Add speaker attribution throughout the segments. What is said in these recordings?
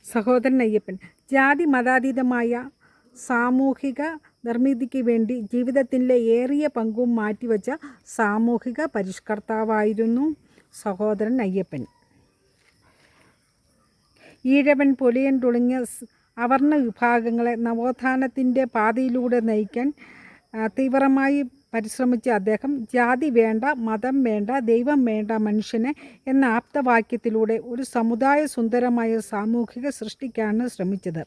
Speaker 1: സഹോദരൻ അയ്യപ്പൻ ജാതി മതാതീതമായ സാമൂഹിക നിർമ്മിതിക്ക് വേണ്ടി ജീവിതത്തിൻ്റെ ഏറിയ പങ്കും മാറ്റിവെച്ച സാമൂഹിക പരിഷ്കർത്താവായിരുന്നു സഹോദരൻ അയ്യപ്പൻ. ഈഴവൻ, പുലയൻ തുടങ്ങിയ അവർണ വിഭാഗങ്ങളെ നവോത്ഥാനത്തിൻ്റെ പാതയിലൂടെ നയിക്കാൻ തീവ്രമായി പരിശ്രമിച്ച അദ്ദേഹം ജാതി വേണ്ട, മതം വേണ്ട, ദൈവം വേണ്ട, മനുഷ്യനെ എന്ന ആപ്തവാക്യത്തിലൂടെ ഒരു സമുദായ സുന്ദരമായ സാമൂഹിക സൃഷ്ടിക്കാണ് ശ്രമിച്ചത്.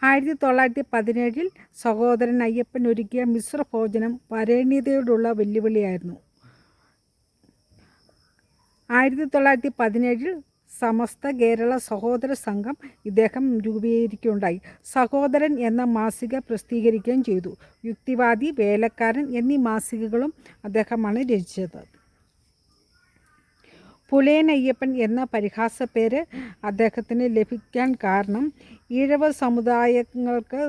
Speaker 1: 1917 സഹോദരൻ അയ്യപ്പൻ ഒരുക്കിയ മിശ്രഭോജനം വരേണ്യതയോടുള്ള വെല്ലുവിളിയായിരുന്നു. 1917 സമസ്ത കേരള സഹോദര സംഘം ഇദ്ദേഹം രൂപീകരിക്കുകയുണ്ടായി. സഹോദരൻ എന്ന മാസിക പ്രസിദ്ധീകരിക്കുകയും ചെയ്തു. യുക്തിവാദി, വേലക്കാരൻ എന്നീ മാസികകളും അദ്ദേഹമാണ് രചിച്ചത്. പുലയൻ അയ്യപ്പൻ എന്ന പരിഹാസപ്പേര് അദ്ദേഹത്തിന് ലഭിക്കാൻ കാരണം ഈഴവ സമുദായങ്ങൾക്ക്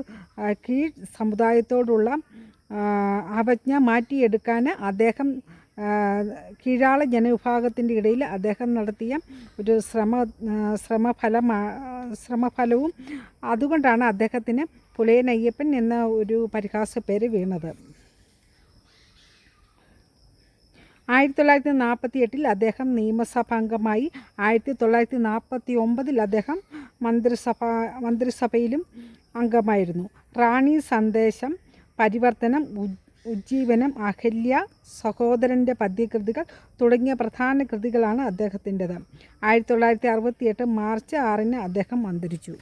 Speaker 1: കീഴ് സമുദായത്തോടുള്ള അവജ്ഞ മാറ്റിയെടുക്കാൻ അദ്ദേഹം കീഴാള ജനവിഭാഗത്തിൻ്റെ ഇടയിൽ അദ്ദേഹം നടത്തിയ ഒരു ശ്രമഫലവും അതുകൊണ്ടാണ് അദ്ദേഹത്തിന് പുലയൻ അയ്യപ്പൻ എന്ന ഒരു പരിഹാസപ്പേര് വീണത്. 1948 അദ്ദേഹം നിയമസഭാംഗമായി. 1949 അദ്ദേഹം മന്ത്രിസഭയിലും അംഗമായിരുന്നു. റാണി സന്ദേശം, പരിവർത്തനം, ഉജ്ജീവനം, അഹല്യ, സഹോദരൻ്റെ പദ്യകൃതികൾ തുടങ്ങിയ പ്രധാന കൃതികളാണ് അദ്ദേഹത്തിൻ്റെത്. 1968 മാർച്ച് 6 അദ്ദേഹം അന്തരിച്ചു.